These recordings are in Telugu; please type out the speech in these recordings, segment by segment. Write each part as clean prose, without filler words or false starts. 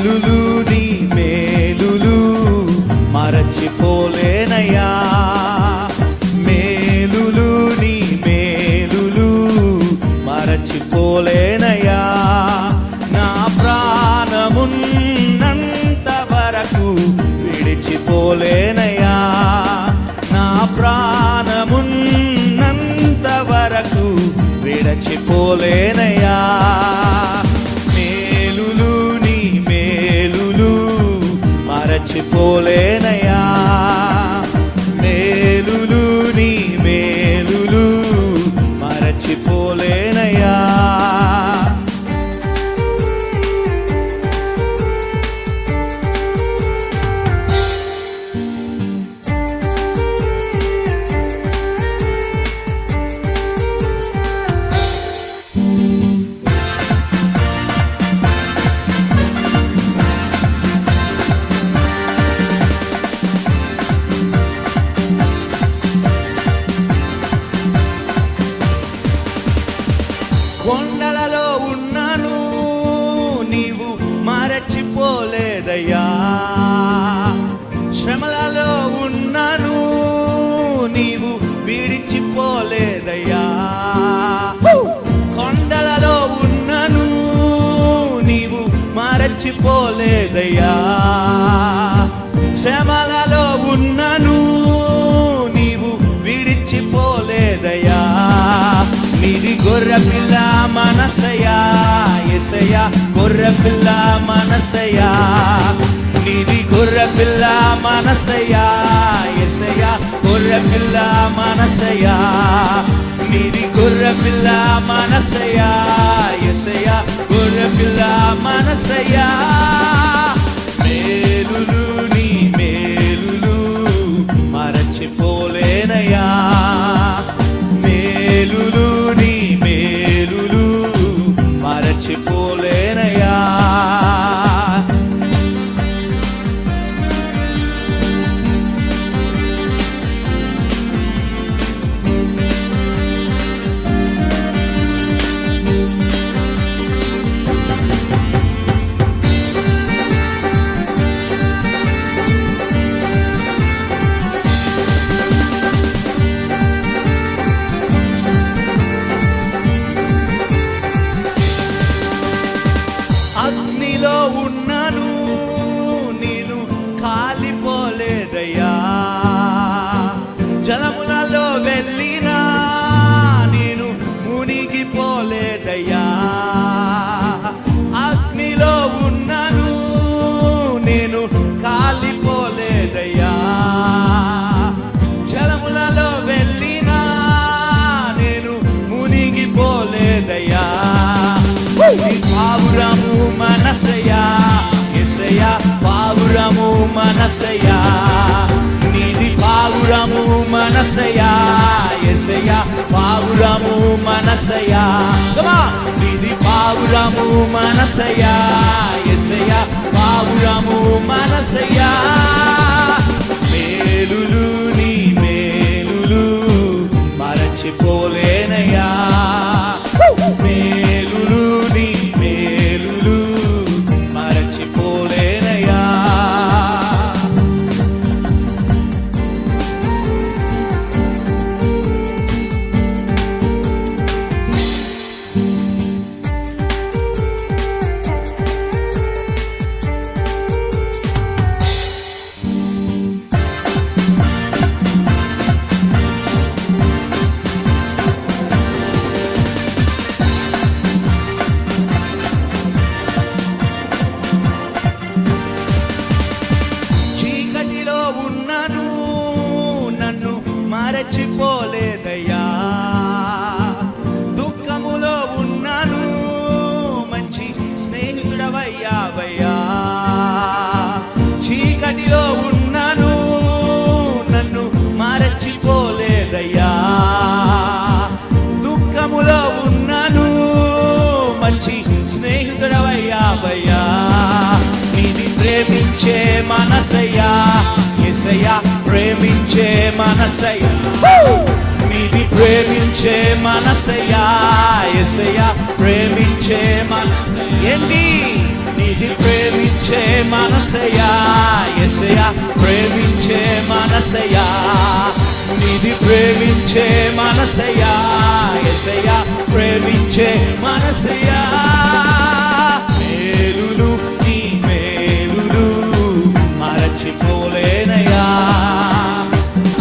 మేలులు నీ మేలులు మరచిపోలేనయ్యా, మేలులు నీ మేలులు మరచిపోలేనయ్యా. నా ప్రాణమున్నంత వరకు విడిచిపోలేనయ్యా, నా ప్రాణమున్నంత వరకు విడిచిపోలేనయ్యా. మేలులు నీ మేలులు మరచిపోలేనయ్యా, మేలులు నీ మేలులు మరచిపోలేనయ్యా. కొండలలో ఉన్నాను నీవు మరచిపోలేదయ్యా, శ్రమలలో ఉన్నాను నీవు విడిచిపోలేదయ్యా. కొండలలో ఉన్నాను నీవు మరచిపోలేదయ్యా, శ్రమలలో ఉన్నాను నీవు విడిచిపోలేదయ్యా. నీది గొర్రెపిల్ల మనసయ్యా యేసయ్యా, గొర్రెపిల్ల మనసయ్యా, నీది గొర్రెపిల్ల మనసయ్యా యేసయ్యా, గొర్రెపిల్ల మనసయ్యా, నీది గొర్రెపిల్ల మనసయ్యా యేసయ్యా, గొర్రెపిల్ల మనసయ్యా. మేలులు నీ మేలులు మరచిపోలేనయ్యా, మేలులు నీ మేలులు మరచిపోలేనయ్యా. అగ్నిలో ఉన్నాను నేను కాలిపోలేదయ్యా, జలములలో వెళ్ళినా నేను మునిగిపోలేదయ్యా. అగ్నిలో ఉన్నాను నేను కాలిపోలేదయ్యా, జలములలో వెళ్ళినా నేను మునిగిపోలేదయ్యా. పావురము మనసయ్యా యేసయ్యా, పావురము మనసయ్యా, నీది పావురము మనసయ్యా యేసయ్యా, పావురము మనసయ్యా, నీది పావురము మనసయ్యా యేసయ్యా, పావురము మనసయ్యా. మేలులు నీ మేలులు మరచిపోలేనయ్యా, మేలులు నీ మేలులు మరచిపోలేనయ్యా. మరచిపోలేదయ్యా, దుఃఖములో ఉన్నాను మంచి స్నేహితుడవయ్యావయ్యా. చీకటిలో ఉన్నాను నన్ను మరచిపోలేదయ్యా, దుఃఖములో ఉన్నాను మంచి స్నేహితుడవయ్యావయ్యా. నీది ప్రేమించే మనసయ్యా యేసయ్యా, ప్రేమించే మనసయ్యా, నీది ప్రేమించే మనసయ్యా యేసయ్యా, ప్రేమించే మనసయ్యా, నీది ప్రేమించే ప్రేమించే మనసయ్యా యేసయ్యా ప్రేమించే మనసయ్యా నీది ప్రేమించే మనసయ్యా యేసయ్యా ప్రేమించే మనసయ్యా మేలులు నీ మేలులు మరచిపోలేనయ్యా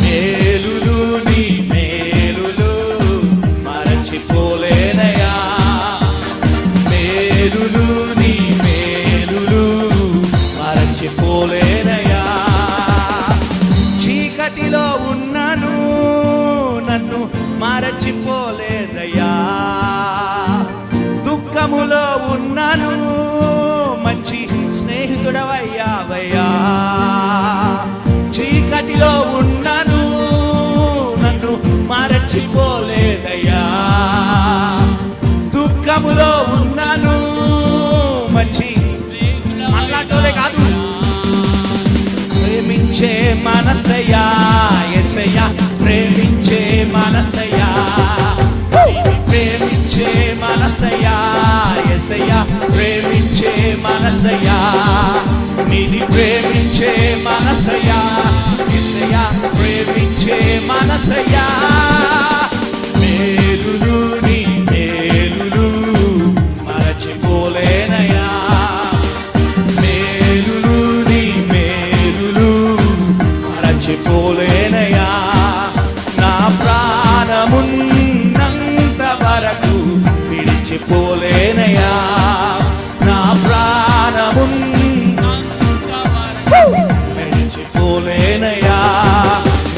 మేలులు నీ మేలులు మరచిపోలేనయ్యా మేలులు నీ మేలులు మరచిపోలేనయ్యా చీకటిలో ఉన్నను నన్ను మరచిపోలేదయ్యా దుఃఖములో ఉన్నను మంచి స్నేహితుడవయ్యావయ్యా చీకటిలో ఉన్నను నన్ను మరచిపోలేదయ్యా దుఃఖములో ఉన్నాను మంచి మనలాంటోలే కాదు ప్రేమించే మనసయ్యా యేసయ్యా ప్రేమించే మనసయ్యా ప్రేమించే మనసయ్యా యేసయ్యా ప్రేమించే మనసయ్యా నీది ప్రేమించే మనసయ్యా యేసయ్యా ప్రేమించే మనసయ్యా మేలులు నీ మేలులు మరచిపోలేనయ్యా మేలులు నీ మేలులు మరచిపోలేనయ్యా నా ప్రాణమున్నంత వరకు విడిచిపోలేనయ్యా నా ప్రాణమున్నంత వరకు విడిచిపోలేనయ్యా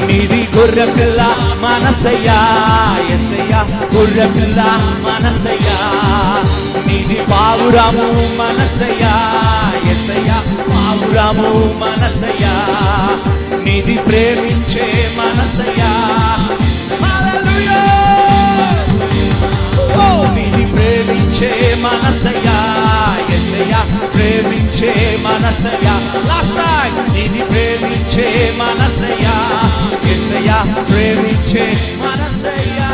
నీది గొర్రె పిల్ల మనసయ్యా యేసయ్యా గొర్రె పిల్ల మనసయ్యా నీది పావురము మనసయ్యా యేసయ్యా పావురము మనసయ్యా నీది ప్రేమించే మనసయ్యా హల్లెలూయా ఓ నీది ప్రేమించే మనసయ్యా యేసయ్యా ప్రేమించే మనసయ్యా లాస్ట్ టైం నీది ప్రేమించే మనసయ్యా యేసయ్యా ప్రేమించే మనసయ్యా